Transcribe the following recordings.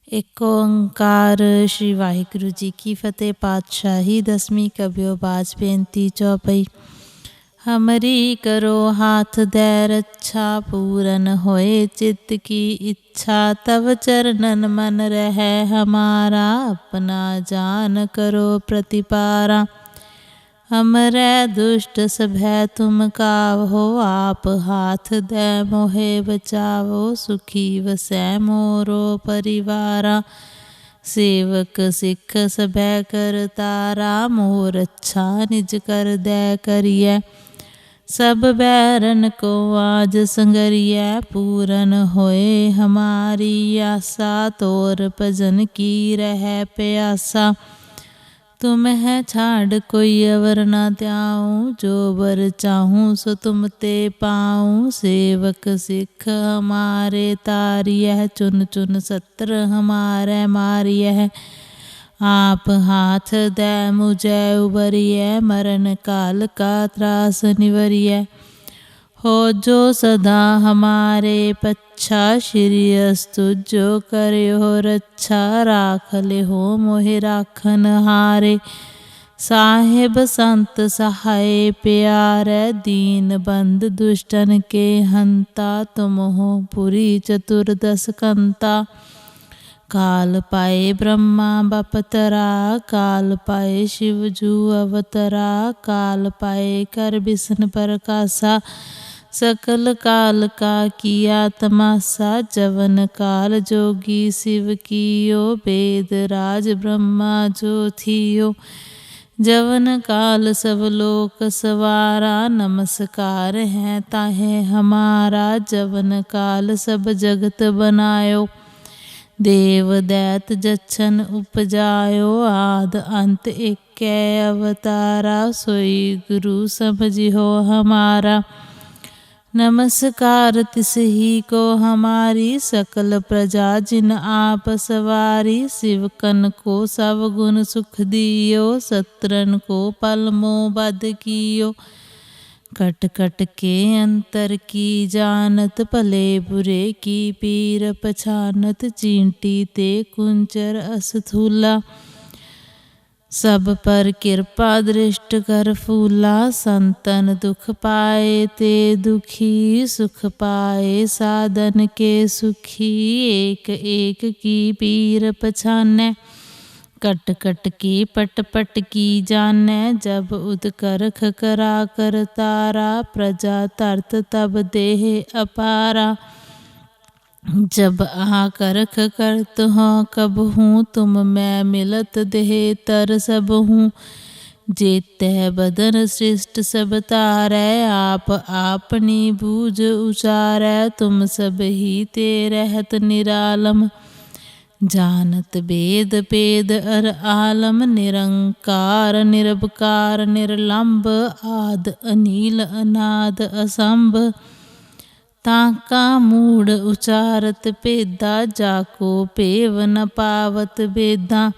एक ओंकार। श्री वाहिगुरु जी की फतेह। पातशाही दसवीं कबियो बाज बेनती चौपई। हमरी करो हाथ दे रक्षा, पूरन होए चित्त की इच्छा। तब चरणन मन रहे हमारा, अपना जान करो प्रतिपारा। हमरे दुष्ट सभै तुम कावहो, आप हाथ दे मोहे बचावो। सुखी वसै मोरो परिवारा, सेवक सिख सभै करतारा। मोर अच्छा निज कर दे करिए, सब बैरन को आज संगरिए। पूरन होए हमारी आशा, तोर भजन की रह प्यासा। तुम है छाड़ कोई अवर ना त्याऊँ, जो बर चाहूँ सो तुम ते पाऊँ। सेवक सिख हमारे तारियह, चुन चुन सत्र हमारे मारियह। आप हाथ दे मुझे उबरिय, मरण काल का त्रास निवरिय। हो जो सदा हमारे पच्छा, श्री अस्तु जो करयो रक्षा। राख ले हो मोहि राखन हारे, साहेब संत सहाय प्यारे। दीन बंद दुष्टन के हंता, तुम हो पुरी चतुर्दश कंता। काल पाए ब्रह्मा बपतरा, काल पाए शिव जू अवतरा। काल पाए कर बिसन प्रकाशा, सकल काल का किया तमाशा। जवन काल जोगी शिव कियो, वेद राज ब्रह्मा जो थियो। जवन काल सब लोक सवारा, नमस्कार है ताहे हमारा। जवन काल सब जगत बनायो, देव दैत जच्छन उपजायो। आद अंत एकै अवतारा, सोई गुरु समझियो हमारा। नमस्कार तिस ही को हमारी, सकल प्रजा जिन आप सवारी। शिवकन को सब गुण सुख दियो, सत्रन को पल मोह बध कियो। कट कट के अंतर की जानत, भले बुरे की पीर पछानत। चींटी ते कुंचर अस्थूला, सब पर कृपा दृष्ट कर फूला। संतन दुख पाए ते दुखी, सुख पाए साधन के सुखी। एक एक की पीर पछाने, कट कट की पट पट की जाने। जब उदकरख करा कर तारा, प्रजा तरत तब देह अपारा। जब आ करख करत हो कब हूँ, तुम मैं मिलत देह तर सब हूँ। जेते बदन सृष्ट सब तारै, आप आपनी बूझ उचारै। तुम सब ही ते रहत निरालम, जानत वेद पेद अर आलम। निरंकार निरबकार निर्लंब, आद अनील अनाद असंभ। ताका मूढ़ उचारत पेदा, जाको पेव न पावत बेदा।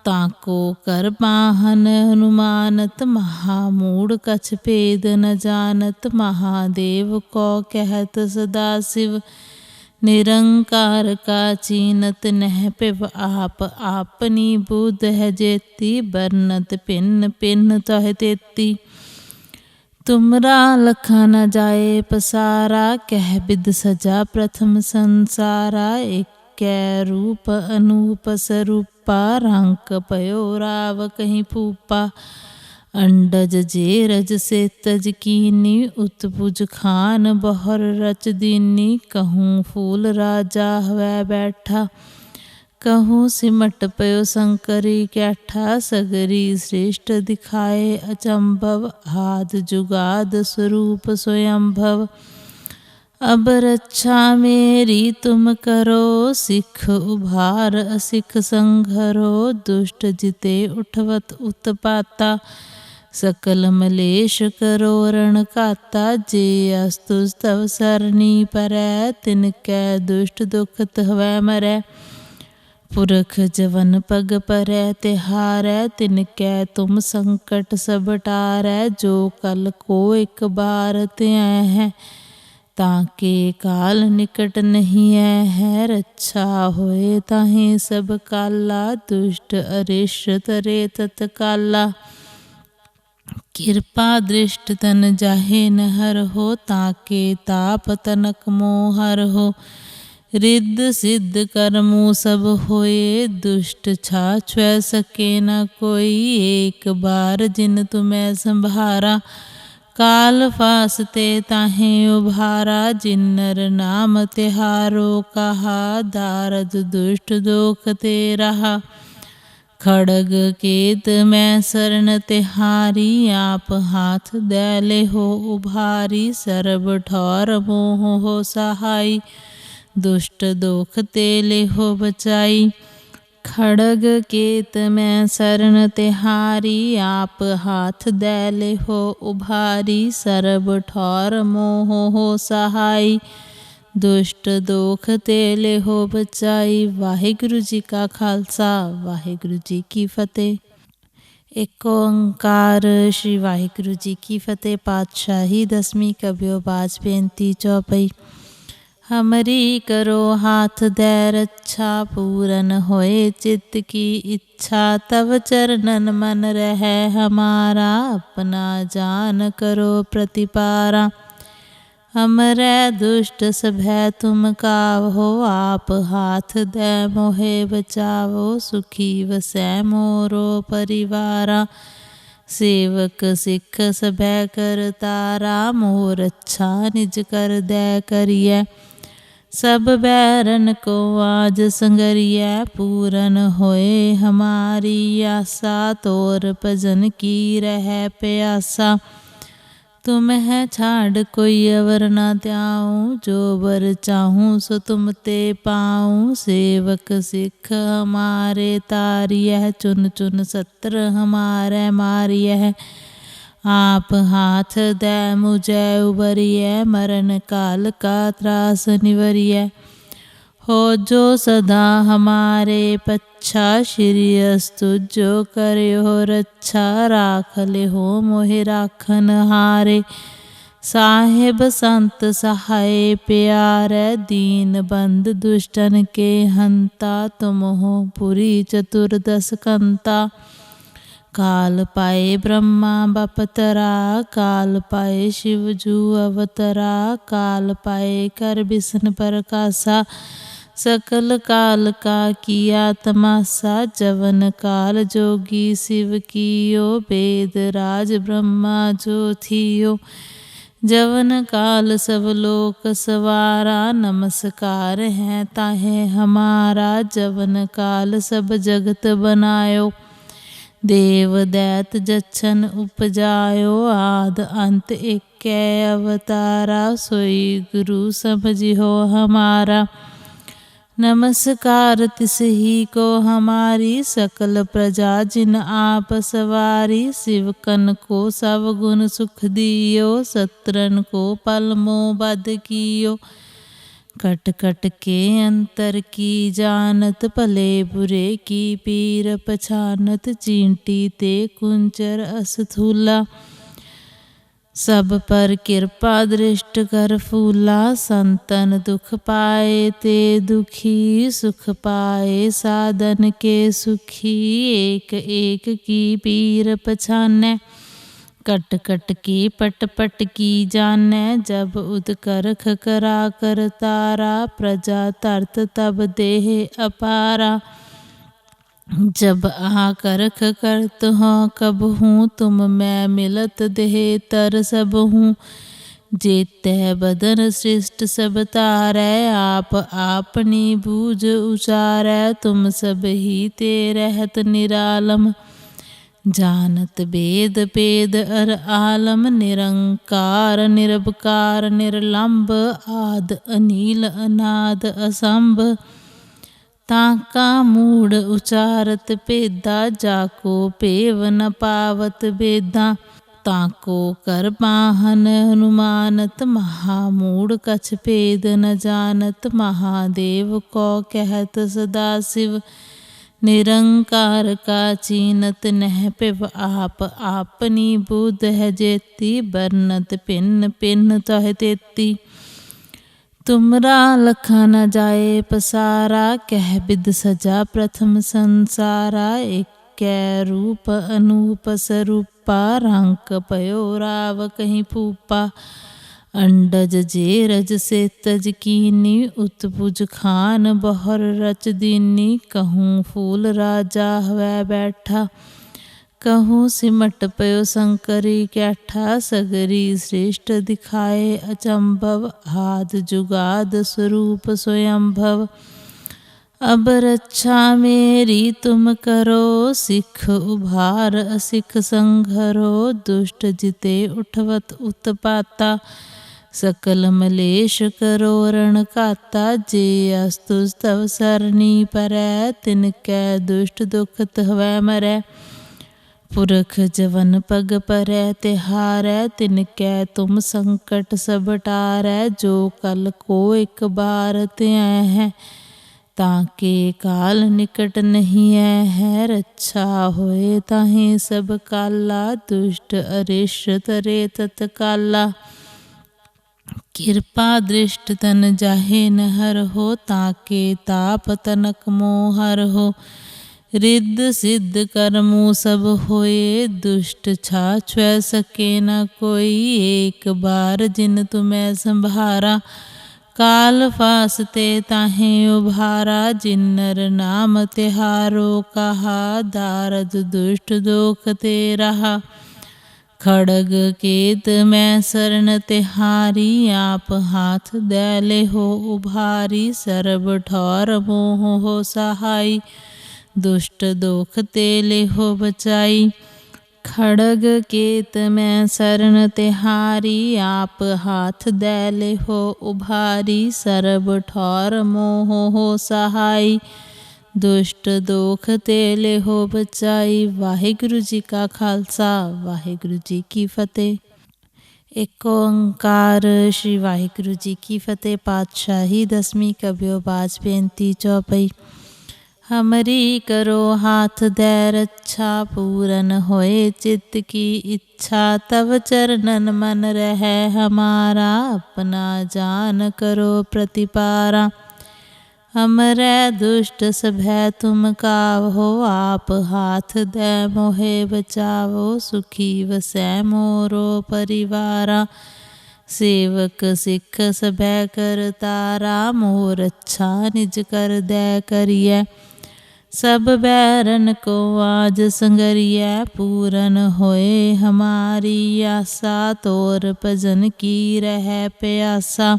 ताको कर पाहन हनुमानत, महामूढ़ कछ पेद न जानत। महादेव को कहत सदा शिव, निरंकार का चीनत नह पिव। आप आपनी बुध है जेती, बरनत पिन पिन तह तेती। तुमरा लखा न जाए पसारा, कह बिद सजा प्रथम संसारा। एकै रूप अनूप स्वरूपा, रंक पयो राव कहीं फूपा। अंडज जे रज से तज कीनी, उत्पुज खान बहर रच दीनी। कहूँ फूल राजा हवै बैठा, कहूँ सिमट पयो शंकरी कैठा। सगरी श्रेष्ठ दिखाए अचंभव, आद जुगाद स्वरूप स्वयंभव। अब रक्षा मेरी तुम करो, सिख उभार असिख संघरो। दुष्ट जिते उठवत उत्पाता, सकल मलेश करो रण काता। जे अस्तु तव सरनी परै, तिनकै दुष्ट दुखत हवै मरै। पुरख जवन पग परै तिहारै, तिनकै तुम संकट सब टारै। जो कल को एक बार त्यह है, ताके काल निकट नहीं है रक्षा होए ताहे सब काला। दुष्ट अरिष्ट तरे तत्काला। कृपा दृष्ट तन जाहे न हर हो ताके ताप तनक मोह हर हो। रिद्ध सिद्ध कर्मों सब होए दुष्ट छाछ सके न कोई। एक बार जिन तुम्हें संभारा काल फासते ताहे उभारा। जिन्नर नाम तिहारो कहा दारद दुष्ट दोख ते रहा। खड़ग केत मैं शरण तिहारी आप हाथ दैले हो उभारी। सर्ब ठौर मोह हो सहाई दुष्ट दोख तेले हो बचाई। खड़ग केत मैं शरण तिहारी आप हाथ दैले हो उभारी। सर्ब ठौर मोह हो सहाई दुष्ट दोख तेले हो बचाई। वाहिगुरु जी का खालसा वाहिगुरु जी की फतेह। एक ओंकार श्री वाहिगुरु जी की फतेह। पातशाही दसवीं कबियो बाज बेनती चौपई। हमरी करो हाथ दे रक्षा पूरन होए चित्त की इच्छा। तव चरणन मन रहे हमारा अपना जान करो प्रतिपारा। हमरे दुष्ट सभै तुम कावहो आप हाथ दे मोहे बचावो। सुखी वसै मोरो परिवारा सेवक सिख सभै कर तारा। मोर अच्छा निज कर दे करिए सब बैरन को आज संगरिए। पूरन होए हमारी आशा तोर भजन की रह प्यासा। तुम है छाड़ कोई अवर न त्याऊँ जो बर चाहूँ सो तुम ते पाऊँ। सेवक सिख हमारे तारियह चुन चुन सत्र हमारे मारियह। आप हाथ दे मुझे उबरिय मरण काल का त्रास निवरिय। हो जो सदा हमारे पच्छा श्री अस्तु जो करयो रक्षा। राख ले हो मोहि राखन हारे साहेब संत सहाय प्यारे। दीन बंद दुष्टन के हंता तुम हो पुरी चतुर्दश कंता। काल पाए ब्रह्मा बपतरा काल पाए शिव जू अवतरा। काल पाए कर बिसन प्रकाशा सकल काल का किया तमाशा। जवन काल जोगी शिव कियो वेद राज ब्रह्मा जो थियो। जवन काल सब लोक सवारा नमस्कार है ताहे हमारा। जवन काल सब जगत बनायो देव दैत जच्छन उपजायो। आद अंत एक अवतारा सोई गुरु समझियो हमारा। नमस्कार तिस ही को हमारी सकल प्रजा जिन आप सवारी। शिवकन को सब गुण सुख दियो सत्रन को पल मोह बद कियो। कट कट के अंतर की जानत भले बुरे की पीर पछानत। चींटी ते कुंचर अस्थूला सब पर कृपा दृष्ट कर फूला। संतन दुख पाए ते दुखी सुख पाए साधन के सुखी। एक एक की पीर पछाने कट कट की पट पट की जाने। जब उदकरख करा कर तारा प्रजा तरत तब देह अपारा। जब आ करख करत हो कब हूँ तुम मैं मिलत देह तर सब हूँ। जेते बदन सृष्ट सब तारै आप आपनी बूझ उचारै। तुम सब ही ते रहत निरालम जानत वेद पेद अर आलम। निरंकार निरबकार निर्लंब आद अनील अनाद असंभ। ताका मूढ़ उचारत पेदा जाको पेव न पावत बेदा। ताको कर पाहन हनुमानत महामूढ़ कछ पेद न जानत। महादेव को कहत सदा शिव निरंकार का चीनत नह पिव। आप आपनी बुध है जेती बरनत पिन पिन तह तेती। तुमरा लखा न जाए पसारा, कह बिद सजा प्रथम संसारा। एक रूप अनूप स्वरूपा, रंक पयो राव कहीं फूपा। अंडज जे रज से तज कीनी, उत्पुज खान बहर रच दीनी। कहूँ फूल राजा हवै बैठा, कहूँ सिमट पयो शंकरी कैठा। सगरी श्रेष्ठ दिखाए अचंभव, आद जुगाद स्वरूप स्वयंभव। अब रक्षा मेरी तुम करो, सिख उभार असिख संघरो। दुष्ट जिते उठवत उत्पाता, सकल मलेश करो रण काता। जे अस्तुज तव सरनी परै, तिनकै दुष्ट दुखत हवै मरै। पुरख जवन पग परै तिहारै, तिनकै तुम संकट सब टारै। जो कल को एक बार त्यय है, ताके काल निकट नहीं है। रक्षा होए ताहे सब काला, दुष्ट अरिष्ट तरे तत्काला। कृपा दृष्ट तन जाहे न हर हो, ताके ताप तनक मोह हर हो। रिद्ध सिद्ध कर्मो सब होए, दुष्ट छाछ सके न कोई। एक बार जिन तुम्हें संभारा, काल फासते ताहे उभारा। जिन्नर नाम तिहारो कहा, दारद दुष्ट दोख ते रहा। खड़ग केत मैं शरण तिहारी, आप हाथ दैले हो उभारी। सर्ब ठौर मोह हो सहाई, दुष्ट दोख तेले हो बचाई। खड़ग केत मैं शरण तिहारी, आप हाथ दैले हो उभारी। सर्ब ठौर मोह हो सहाई, दुष्ट दोख तेले हो बचाई। वाहिगुरु जी का खालसा, वाहिगुरु जी की फतेह। एक ओंकार। श्री वाहिगुरु जी की फतेह। पातशाही दसवीं कबियो बाज बेनती चौपई। हमरी करो हाथ दे रक्षा, पूरन होए चित्त की इच्छा। तव चरणन मन रहे हमारा, अपना जान करो प्रतिपारा। हमरे दुष्ट सभै तुम कावहो, आप हाथ दे मोहे बचावो। सुखी वसै मोरो परिवारा, सेवक सिख सभै कर तारा। मोर अच्छा निज कर दे करिए, सब बैरन को आज संगरिए। पूरन होए हमारी आशा, तोर भजन की रह प्यासा।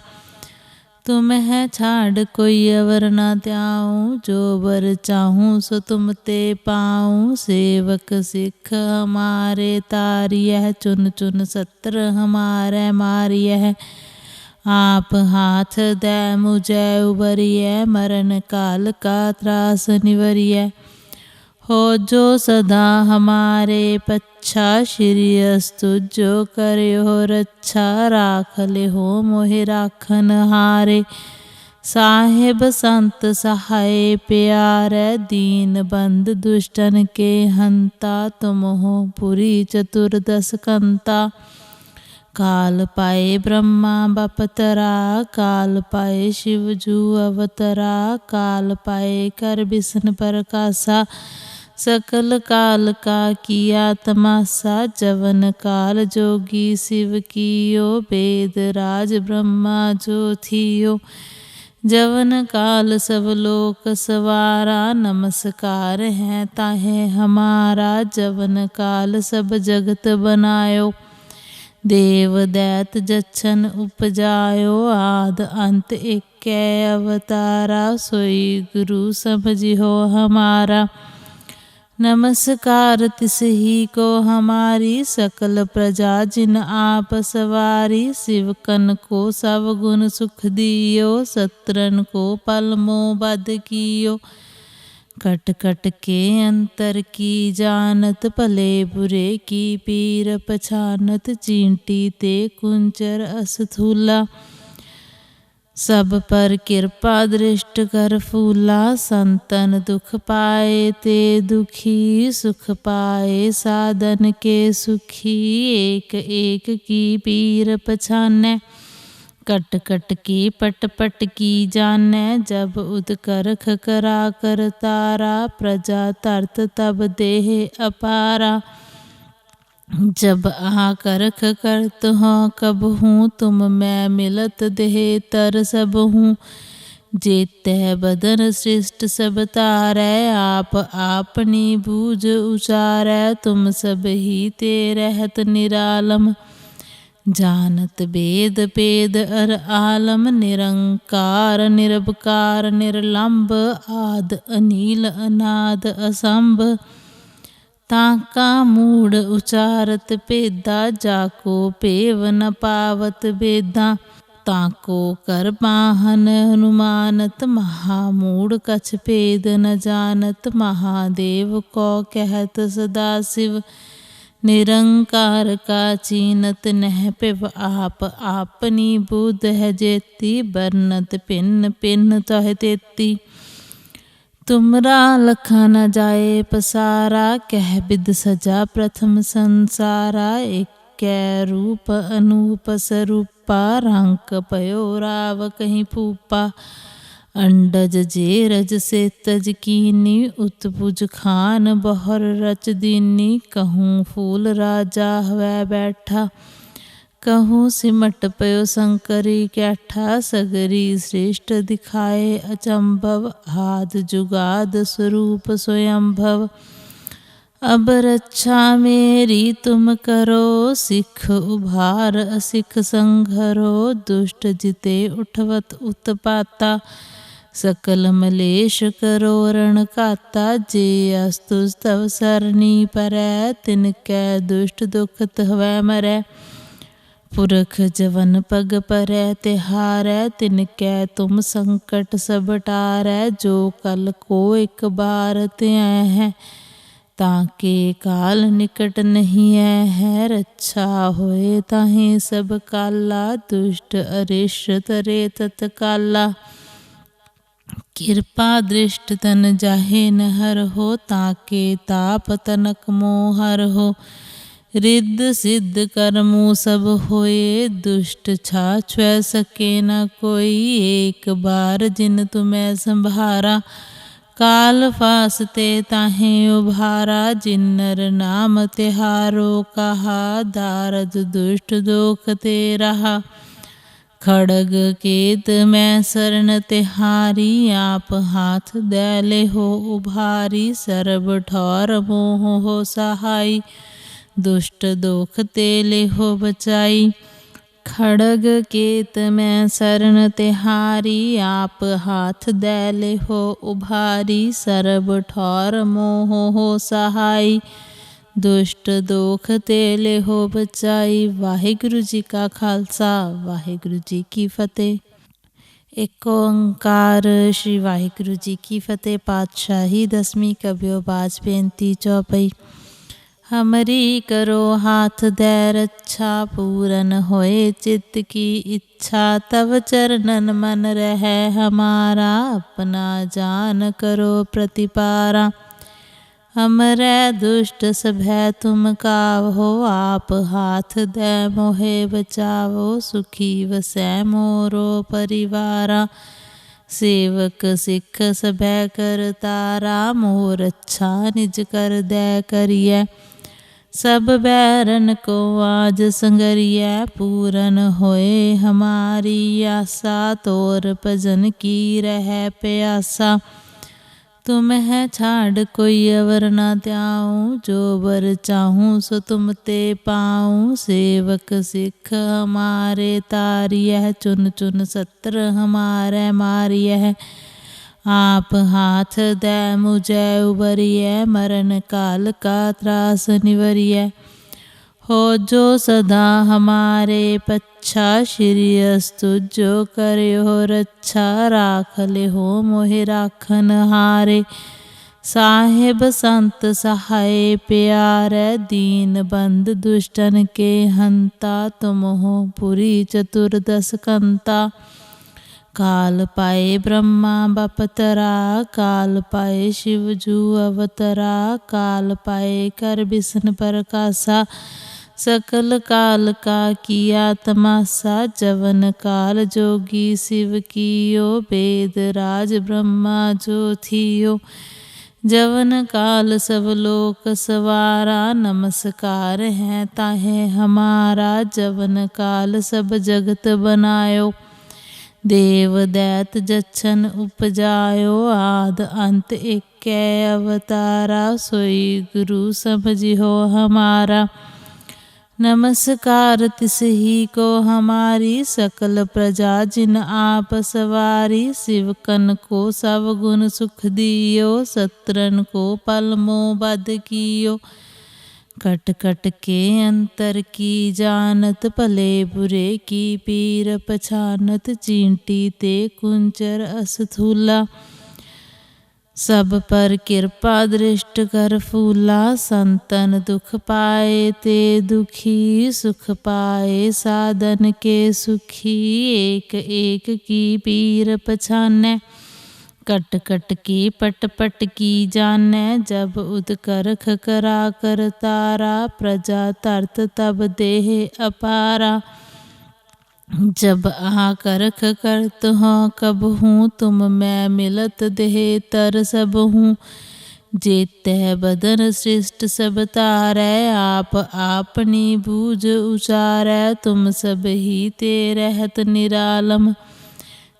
तुम है छाड़ कोई अवर न त्याऊँ, जो बर चाहूँ सो तुम ते पाऊँ। सेवक सिख हमारे तारियह, चुन चुन सत्र हमारे मारियह। आप हाथ दे मुझे उबरिय, मरण काल का त्रास निवरिय। हो जो सदा हमारे पच्छा, श्री अस्तु जो करयो रक्षा। राख ले हो मोहि राखन हारे, साहेब संत सहाय प्यारे। दीन बंद दुष्टन के हंता, तुम हो पुरी चतुर्दश कंता। काल पाए ब्रह्मा बपतरा, काल पाए शिव जू अवतरा। काल पाए कर बिसन प्रकाशा, सकल काल का किया तमाशा। जवन काल जोगी शिव कियो, वेद राज ब्रह्मा जो थियो। जवन काल सब लोक सवारा, नमस्कार है ताहे हमारा। जवन काल सब जगत बनायो, देव दैत जच्छन उपजायो। आद अंत एकै अवतारा, सोई गुरु समझियो हमारा। नमस्कार तिस ही को हमारी, सकल प्रजा जिन आप सवारी। शिवकन को सब गुण सुख दियो, सत्रन को पल मोह बद कियो। कट कट के अंतर की जानत, भले बुरे की पीर पछानत। चींटी ते कुंचर अस्थूला, सब पर कृपा दृष्ट कर फूला। संतन दुख पाए ते दुखी, सुख पाए साधन के सुखी। एक एक की पीर पछानै, कट कट के पट पट की जानै, जब उदकरख करा कर तारा, प्रजा तरत तब देह अपारा। जब आ करख करत हो कब हूँ, तुम मैं मिलत देह तर सब हूँ। जेते बदन सृष्ट सब तारै, आप आपनी बूझ उचारै। तुम सब ही ते रहत निरालम, जानत वेद पेद अर आलम। निरंकार निरबकार निर्लंब, आद अनील अनाद असंभ। ताका मूढ़ उचारत पेदा, जाको पेव न पावत बेदा। ताको कर पाहन हनुमानत, महामूढ़ कछ पेद न जानत। महादेव को कहत सदा शिव, निरंकार का चीनत नह पिव। आप आपनी बुध है जेती, बरनत पिन पिन तह तेती। तुमरा लखा न जाए पसारा, कह बिद सजा प्रथम संसारा। एक रूप अनूप स्वरूपा, रंक पयो राव कहीं फूपा। अंडज जेरज से तज कीनी, उत्पुज खान बहर रच दीनी। कहूँ फूल राजा हवै बैठा, कहूँ सिमट पयो शंकरी कैठा। सगरी श्रेष्ठ दिखाए अचंभव, आद जुगाद स्वरूप स्वयंभव। अब रक्षा मेरी तुम करो, सिख उभार असिख संघरो। दुष्ट जिते उठवत उत्पाता, सकल मलेश करो रण काता। जे अस्तुज तव सरनी परै, तिनकै दुष्ट दुखत हवै मरै। पुरख जवन पग परै तिहारै, तिनकै तुम संकट सब टारै। जो कल को एक बार त्यह है, ताके काल निकट नहीं है। रक्षा होए ताहे सब काला, दुष्ट अरिष्ट तरे तत्काला। कृपा दृष्ट तन जाहे न हर हो, ताके ताप तनक मोहर हो। रिद्ध सिद्ध कर्मो सब होए, दुष्ट छाछ सके न कोई। एक बार जिन तुम्हें संभारा, काल फासते ताहे उभारा। जिन्नर नाम तिहारो कहा, दारद दुष्ट दोख ते रहा। खड़ग केत मैं शरण तिहारी, आप हाथ दैले हो उभारी। सर्ब ठौर मोह हो सहाई, दुष्ट दोख तेले हो बचाई। खड़ग केत मैं शरण तिहारी, आप हाथ दैले हो उभारी। सर्ब ठौर मोह हो सहाई, दुष्ट दोख तेले हो बचाई। वाहिगुरु जी का खालसा, वाहिगुरु जी की फतेह। एक ओंकार श्री वाहिगुरु जी की फतेह। पातशाही दसवीं कबियो बाज बेनती चौपई। हमरी करो हाथ दे रक्षा, पूरन होए चित्त की इच्छा। तव चरणन मन रहे हमारा, अपना जान करो प्रतिपारा। हमरे दुष्ट सभै तुम कावहो, आप हाथ दे मोहे बचावो। सुखी वसै मोरो परिवारा, सेवक सिख सभै कर तारा। मोर अच्छा निज कर दे करिए, सब बैरन को आज संगरिए। पूरन होए हमारी आशा, तोर भजन की रह प्यासा। तुम है छाड़ कोई अवर न त्याऊँ, जो बर चाहूँ सो तुम ते पाऊँ। सेवक सिख हमारे तारियह, चुन चुन सत्र हमारे मारियह। आप हाथ दे मुझे उबरिय, मरण काल का त्रास निवरिय। हो जो सदा हमारे पच्छा, श्री अस्तु जो करयो रक्षा। राख ले हो मोहि राखन हारे, साहेब संत सहाय प्यारे। दीन बंद दुष्टन के हंता, तुम हो पुरी चतुर्दश कंता। काल पाए ब्रह्मा बपतरा, काल पाए शिव जू अवतरा। काल पाए कर बिसन प्रकाशा, सकल काल का किया तमाशा, जवन काल जोगी शिव कियो, वेद राज ब्रह्मा जो थियो, जवन काल सब लोक सवारा, नमस्कार है ताहे हमारा, जवन काल सब जगत बनायो, देव दैत जच्छन उपजायो, आद अंत एक अवतारा, सोई गुरु समझियो हमारा, नमस्कार तिस ही को हमारी, सकल प्रजा जिन आप सवारी, शिव कन को सब गुण सुख दियो, सत्रन को पल मोह बद कियो, कट कट के अंतर की जानत, भले बुरे की पीर पछानत, चींटी ते कुंचर अस्थूला, सब पर कृपा दृष्ट कर फूला, संतन दुख पाए ते दुखी, सुख पाए साधन के सुखी, एक एक की पीर पछानै, कट कट की पट पट की जानै, जब उदकरख करा कर तारा, प्रजा तरत तब देह अपारा, जब आकरख करत हो कब हूँ, तुम मैं मिलत देह तर सब हूँ, जेते बदन सृष्ट सब तारै, आप आपनी बूझ उचारै, तुम सब ही ते रहत निरालम,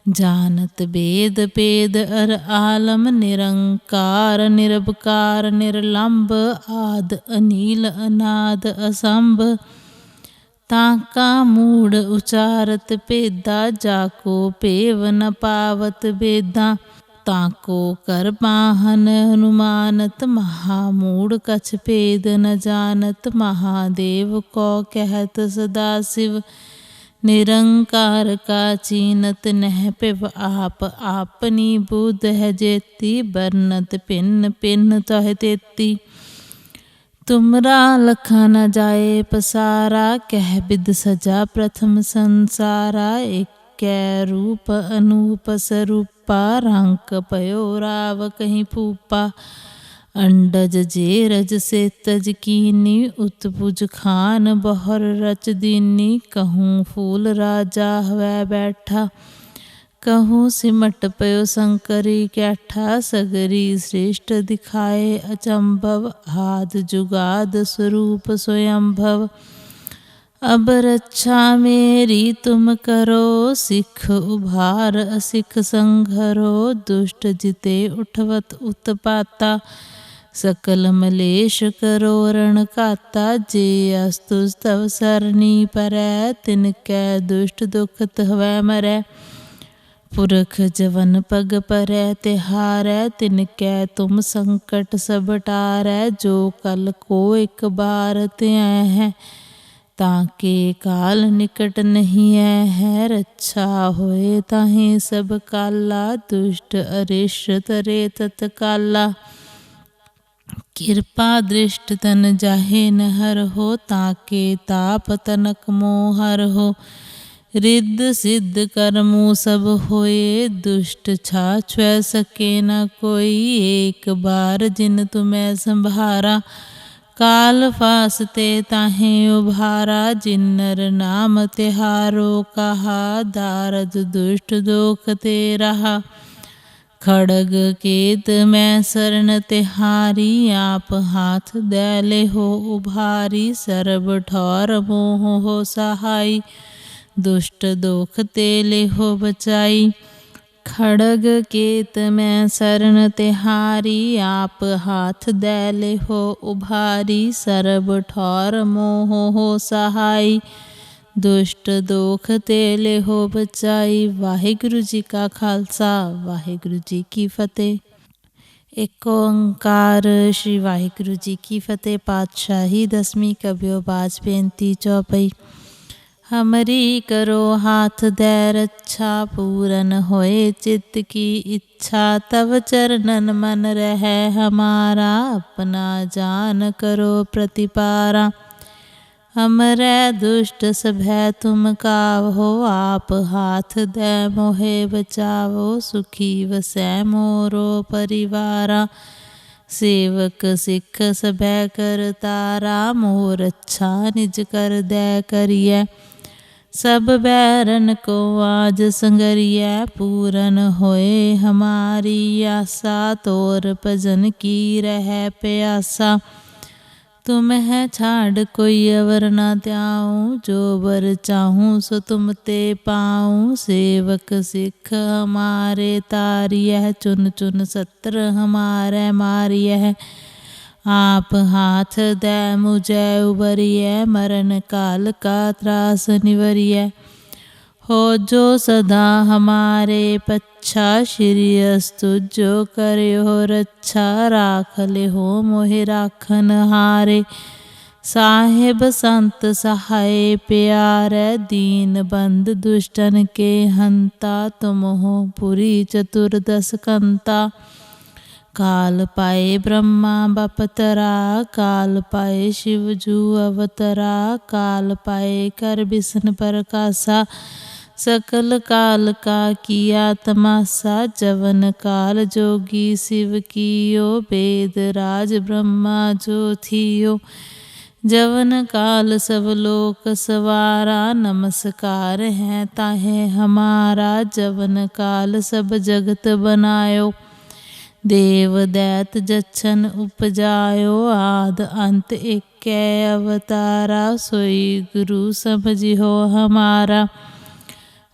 जानत वेद पेद अर आलम, निरंकार निरबकार निर्लंब, आद अनील अनाद असंभ, ताका मूढ़ उचारत पेदा, जाको पेव न पावत बेदा, ताको कर पाहन हनुमानत, महामूढ़ कछ पेद न जानत, महादेव को कहत सदा शिव, निरंकार का चीनत नह पिव, आप आपनी बुध है जेती, बरनत पिन पिन तह तेती, तुमरा लखा न जाए पसारा, कह बिद सजा प्रथम संसारा, एक रूप अनूप स्वरूपा, रंक पयो राव कहीं फूपा, अंडज जे रज से तज कीनी, उत्पुज खान बहर रच दीनी, कहूँ फूल राजा हवै बैठा, कहूँ सिमट पयो शंकरी कैठा, सगरी श्रेष्ठ दिखाए अचंभव, आद जुगाद स्वरूप स्वयंभव, अब रक्षा मेरी तुम करो, सिख उभार असिख संघरो, दुष्ट जिते उठवत उत्पाता, सकल मलेश करो रण काता, जे अस्तु तव सरनी परै, तिनकै दुष्ट दुखत हवै मरै, पुरख जवन पग परै तिहारै, तिनकै तुम संकट सब टारै, जो कल को एक बार त्यय है, ताके काल निकट नहीं है, रक्षा होए ताहे सब काला, दुष्ट अरिष्ट तरे तत्काला, कृपा दृष्ट तन जाहे न हर हो, ताके ताप तनक मोह हर हो, रिद्ध सिद्ध कर्मो सब होए, दुष्ट छाछ सके न कोई, एक बार जिन तुम्हें संभारा, काल फासते ताहे उभारा, जिन्नर नाम तिहारो कहा, दारद दुष्ट दोख ते रहा, खड़ग केत मैं शरण तिहारी, आप हाथ दैले हो उभारी, सर्ब ठौर मोह हो सहाई, दुष्ट दोख तेले हो बचाई, खड़ग केत मैं शरण तिहारी, आप हाथ दैले हो उभारी, सर्ब ठौर मोह हो सहाई, दुष्ट दोख तेले हो बचाई। वाहिगुरु जी का खालसा, वाहिगुरु जी की फतेह। एक ओंकार श्री वाहिगुरु जी की फतेह। पातशाही दसवीं कबियो बाज बेनती चौपई। हमरी करो हाथ दे रक्षा, पूरन होए चित्त की इच्छा, तब चरणन मन रहे हमारा, अपना जान करो प्रतिपारा। हमरे दुष्ट सभै तुम कावहो, आप हाथ दे मोहे बचावो, सुखी वसै मोरो परिवारा। सेवक सिख सभै कर तारा, मोह रक्षा निज कर दै करिय। सब बैरन को आज संगरिय, पूरन होए हमारी आशा, तोर भजन की रह प्यासा। तुम है छाड़ कोई अवर न त्याऊँ, जो बर चाहूँ सो तुम ते पाऊँ। सेवक सिख हमारे तारियह, चुन चुन सत्र हमारे मारियह। आप हाथ दै मुझे उबरिय, मरण काल का त्रास निवरिय। हो जो सदा हमारे पच्छा, श्री अस्तु जो करयो रक्षा। राख ले हो मोहि राखन हारे, साहेब संत सहाय प्यारे। दीन बंद दुष्टन के हंता, तुम हो पुरी चतुर्दश कंता। काल पाए ब्रह्मा बपतरा, काल पाए शिव जू अवतरा। काल पाए कर बिसन प्रकाशा, सकल काल का किया तमाशा। जवन काल जोगी शिव कियो, वेद राज ब्रह्मा जो थियो। जवन काल सब लोक सवारा, नमस्कार है ताहे हमारा। जवन काल सब जगत बनायो, देव दैत जच्छन उपजायो। आद अंत एकै अवतारा, सोई गुरु समझियो हमारा।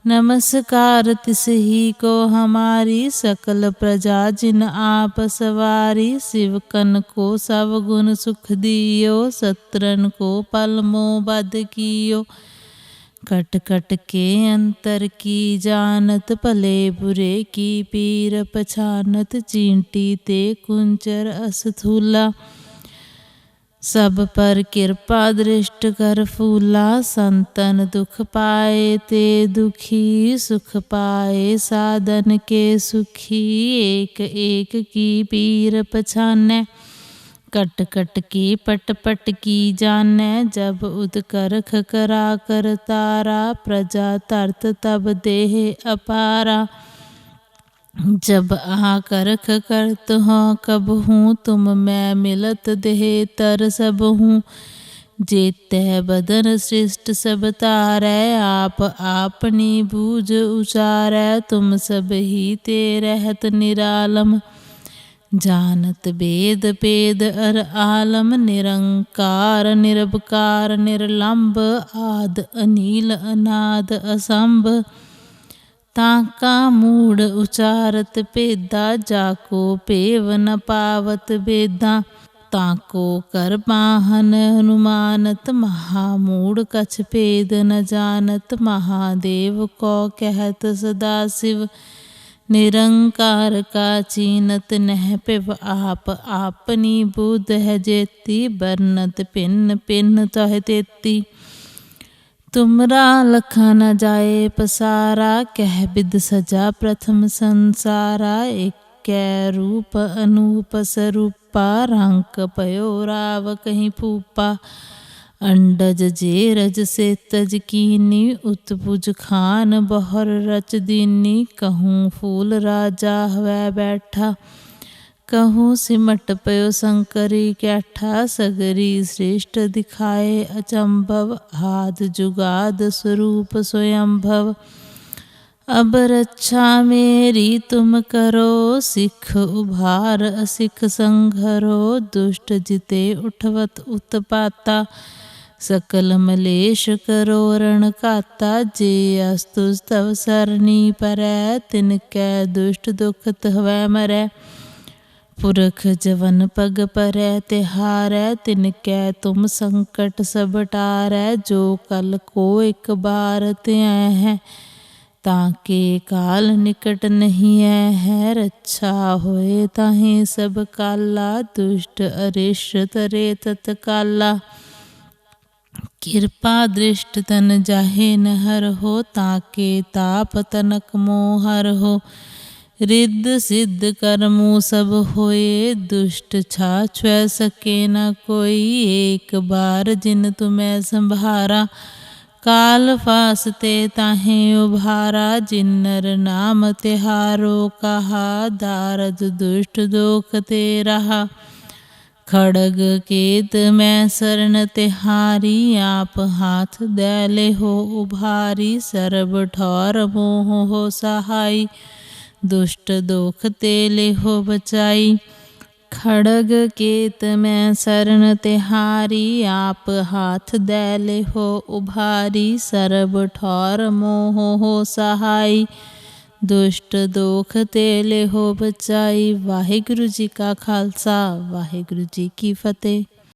नमस्कार तिस ही को हमारी, सकल प्रजा जिन आप सवारी। शिव कन को सब गुण सुख दियो, सत्रन को पल मोह बध कियो। कट कट के अंतर की जानत, भले बुरे की पीर पछानत। चींटी ते कुंचर अस्थूला, सब पर कृपा दृष्ट कर फूला। संतन दुख पाए ते दुखी, सुख पाए साधन के सुखी। एक एक की पीर पछानै, कट कट की पट पट की जानै। जब उदकरख करा कर तारा, प्रजा तरत तब देह अपारा। जब आकरख करत हो कब हूँ, तुम मैं मिलत देह तर सब हूँ। जेते बदन सृष्ट सब तारै, आप आपनी बूझ उचारै। तुम सब ही ते रहत निरालम, जानत वेद पेद अर आलम। निरंकार निरबकार निर्लंब, आद अनील अनाद असंभ। ताका मूढ़ उचारत पेदा, जाको पेव न पावत बेदा। ताको कर बाहन हनुमानत, महामूढ़ कछ पेद न जानत। महादेव को कहत सदा शिव, निरंकार का चीनत नह पिव। आप आपनी बुध है जेती, बरनत पिन पिन तह तेती। तुमरा लखा न जाए पसारा, कह बिद सजा प्रथम संसारा। एकै रूप अनूप स्वरूपा, रंक पयो राव कहीं फूपा। अंडज जे रज से तज कीनी, उत्पुज खान बहर रच दीनी। कहूँ फूल राजा हवै बैठा, कहूँ सिमट पयो शंकरी कैठा। सगरी श्रेष्ठ दिखाए अचंभव, आद जुगाद स्वरूप स्वयंभव। अब रक्षा मेरी तुम करो, सिख उभार असिख संघरो। दुष्ट जिते उठवत उत्पाता, सकल मलेश करो रण काता। जे अस्तु तव सरनी परै, तिनकै दुष्ट दुखत हवै मरै। पुरख जवन पग परै तिहारै, तिनकै तुम संकट सब टारै। जो कल को एक बार त्यैं है, ताके काल निकट नहीं है। रक्षा होए ताहि सब काला, दुष्ट अरिष्ट तरे तत्काला। कृपा दृष्ट तन जाहे न हर हो, ताके ताप तनक मोह हर हो। रिद्ध सिद्ध कर्मो सब होए, दुष्ट छाछुए सके न कोई। एक बार जिन तुम्हें संभारा, काल फासते ताहे उभारा, जिन्नर नाम तिहारो कहा। दारद दुष्ट दोख ते रहा, खड़ग केत मैं शरण तिहारी। आप हाथ दैले हो उभारी, सरब ठौर मोह हो सहाई। दुष्ट दोख तेले हो बचाई, खड़ग केत मैं शरण तिहारी। आप हाथ दैले हो उभारी, सरब ठौर मोह हो सहाई। दुष्ट दोख तेले हो बचाई। वाहिगुरु जी का खालसा, वाहिगुरु जी की फतेह।